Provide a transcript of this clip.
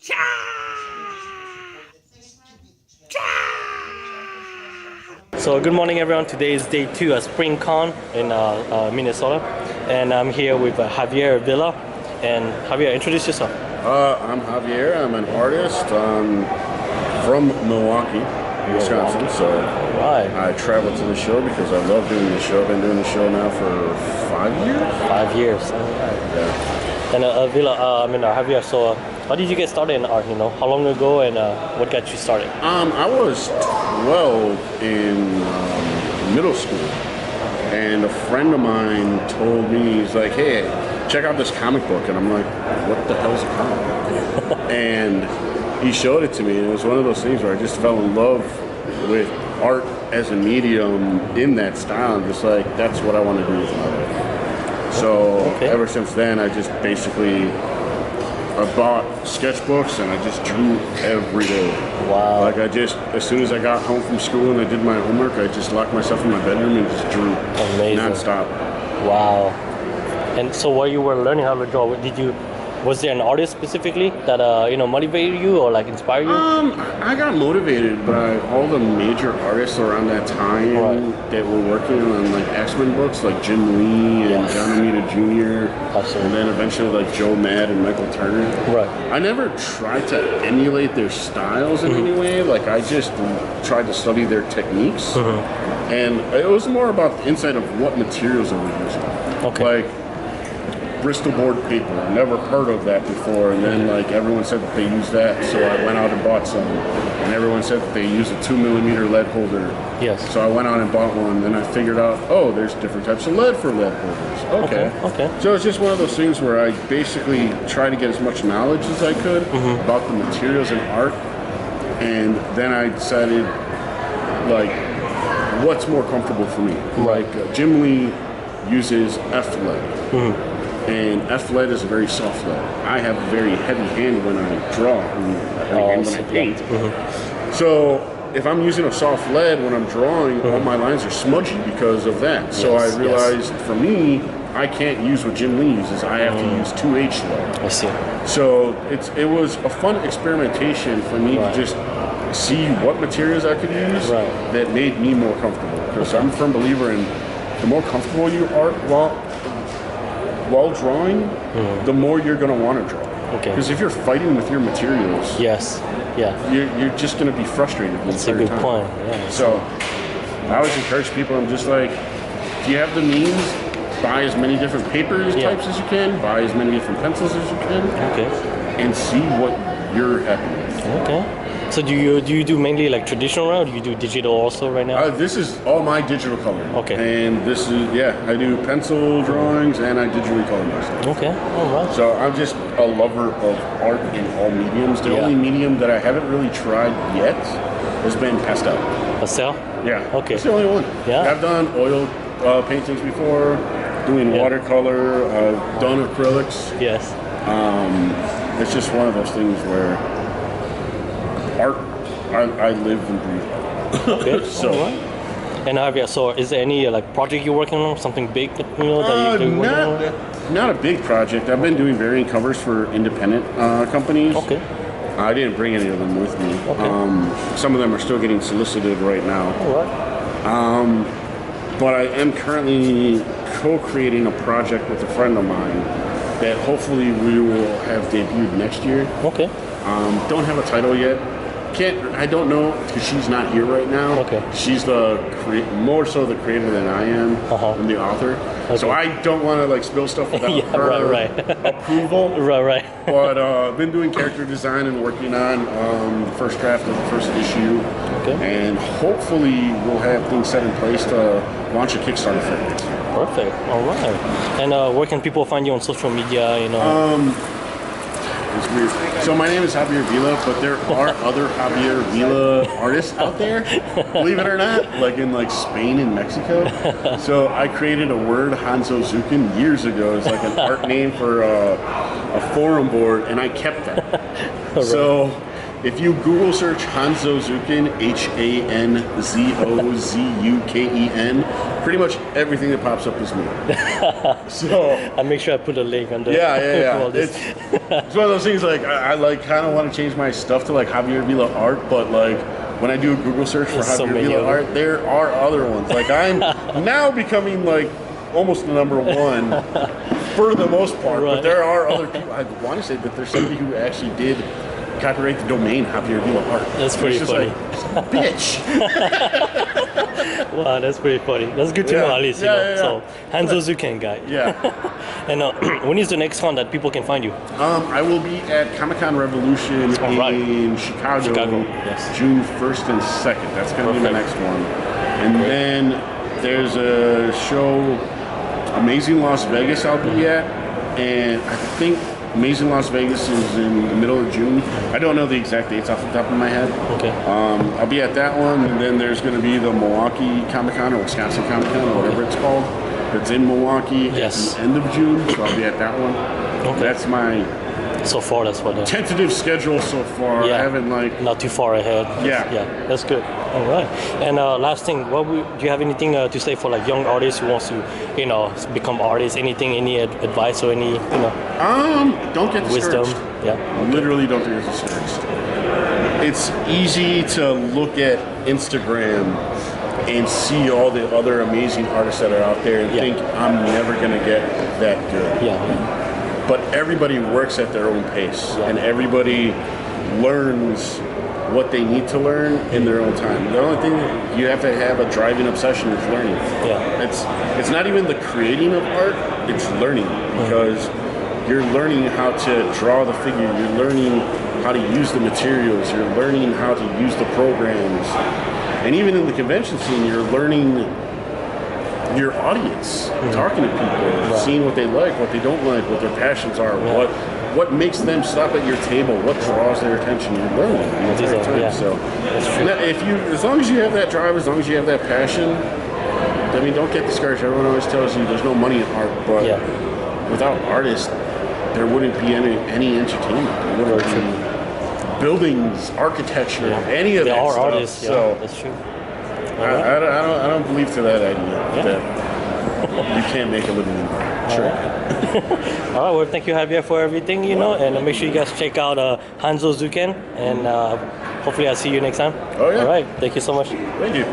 So good morning everyone, today is day 2 at SpringCon in Minnesota, and I'm here with Javier Avila. And Javier, introduce yourself. I'm Javier, I'm an artist. I'm from Milwaukee, Wisconsin, so I traveled to the show because I love doing the show. I've been doing the show now for 5 years. 5 years, yeah. And Avila, Javier, so how did you get started in art, How long ago, and what got you started? I was 12 in middle school, and a friend of mine told me, he's like, hey, check out this comic book. And I'm like, what the hell's a comic book? And he showed it to me, and it was one of those things where I just fell in love with art as a medium in that style. I'm just like, that's what I want to do with my life. So ever since then, I just basically, I bought sketchbooks and I just drew every day. Wow. Like as soon as I got home from school and I did my homework, I just locked myself in my bedroom and just drew. Amazing. Non-stop. Wow. And so while you were learning how to draw, was there an artist specifically that motivated you or like inspired you? I got motivated by all the major artists around that time that were working on like X-Men books, like Jim Lee and John Romita Jr. Absolutely. And then eventually like Joe Mad and Michael Turner. Right. I never tried to emulate their styles in any way. Like I just tried to study their techniques, and it was more about the insight of what materials they were using. Okay. Like Bristol board paper. I never heard of that before, and then like everyone said that they used that, so I went out and bought some. And everyone said that they use a 2mm lead holder. Yes. So I went out and bought one. Then I figured out, oh, there's different types of lead for lead holders. Okay. So it's just one of those things where I basically try to get as much knowledge as I could about the materials in art, and then I decided like what's more comfortable for me. Right. Like Jim Lee uses F lead. And F lead is a very soft lead. I have a very heavy hand when I draw and heavy hand when I paint. So if I'm using a soft lead when I'm drawing, all my lines are smudgy because of that. So I realized for me, I can't use what Jim Lee uses. I have to use 2H lead. I see. So it was a fun experimentation for me to just see what materials I could use that made me more comfortable. Because I'm a firm believer in the more comfortable you are while drawing, the more you're going to want to draw. Okay. Because if you're fighting with your materials, you're just going to be frustrated. That's a good point. Yeah. So I always encourage people. I'm just like, if you have the means, buy as many different papers types as you can, buy as many different pencils as you can, and see what you're happy with. Okay. So do you do mainly like traditional or do you do digital also right now? This is all my digital coloring. Okay. And this is, I do pencil drawings and I digitally color myself. Okay, all right. So I'm just a lover of art in all mediums. The only medium that I haven't really tried yet has been pastel. Pastel? Yeah. Okay. It's the only one. Yeah. I've done oil paintings before, doing watercolor, I've done acrylics. Yes. It's just one of those things where art, I live and breathe. Okay. So. And Javier, so is there any like project you're working on, something big that that you're working on? Not a big project. I've been doing variant covers for independent companies. Okay. I didn't bring any of them with me. Okay. Some of them are still getting solicited right now. All right. But I am currently co-creating a project with a friend of mine that hopefully we will have debuted next year. Okay. Don't have a title yet. I don't know because she's not here right now. Okay. She's more so the creator than I am. I'm the author. Okay. So I don't want to like spill stuff without her approval. Right. But I've been doing character design and working on the first draft of the first issue. Okay. And hopefully we'll have things set in place to launch a Kickstarter for it. Perfect. All right. And where can people find you on social media? It's weird. So my name is Javier Avila, but there are other Javier Avila artists out there, believe it or not, like in like Spain and Mexico. So I created a word, HanzoZuken, years ago. It's like an art name for a forum board, and I kept that. Right. So if you Google search HanzoZuken, HanzoZuken, pretty much everything that pops up is me. So I'll make sure I put a link on the yeah. all this. It's one of those things like I like kind of want to change my stuff to like Javier Avila art, but like when I do a Google search for There's so Javier many Avila of art, there are other ones. Like I'm now becoming like almost the number one for the most part, Right. but there are other people. I want to say that there's somebody who actually did copyright the domain Javier Avila art. That's pretty It's just funny. Like, bitch. Wow, that's pretty funny. That's good to Yeah. know at least, you Yeah, know. yeah, So, HanzoZuken guy. Yeah. And when is the next con that people can find you? I will be at Comic-Con Revolution right. in Chicago, yes. June 1st and 2nd. That's going to be my Perfect. next one. And then there's a show, Amazing Las Vegas, I'll be at. And I think Amazing Las Vegas is in the middle of June. I don't know the exact dates off the top of my head. Okay. I'll be at that one, and then there's going to be the Milwaukee Comic-Con or Wisconsin Comic-Con or whatever it's called. It's in Milwaukee Yes. at the end of June, so I'll be at that one. Okay. That's my So far, that's what. tentative schedule so far. Yeah. I haven't like. Not too far ahead. Yeah. Yeah, that's good. All right. And last thing, do you have anything to say for like young artists who wants to, you know, become artists? Anything, any advice or any, you know, Don't get wisdom? discouraged. Yeah. Literally, don't get discouraged. It's easy to look at Instagram and see all the other amazing artists that are out there and Yeah. think I'm never gonna get that good. Yeah. But everybody works at their own pace, Yeah. and everybody learns what they need to learn in their own time. The only thing you have to have a driving obsession is learning. Yeah. It's not even the creating of art, it's learning, because you're learning how to draw the figure, you're learning how to use the materials, you're learning how to use the programs. And even in the convention scene, you're learning your audience, talking to people, seeing what they like, what they don't like, what their passions are, what makes them stop at your table, what draws their attention. You're learning the entire time. Yeah. So, That's true. as long as you have that drive, as long as you have that passion, I mean, don't get discouraged. Everyone always tells you there's no money in art, but without artists, there wouldn't be any entertainment. There wouldn't be buildings, architecture, any of They that are stuff. artists. So, Yeah, that's true. I don't believe to that idea that you can't make a living in art. Sure. All right, well, thank you, Javier, for everything, you know, and make sure you guys check out HanzoZuken, and hopefully I'll see you next time. Oh, yeah. All right, thank you so much. Thank you.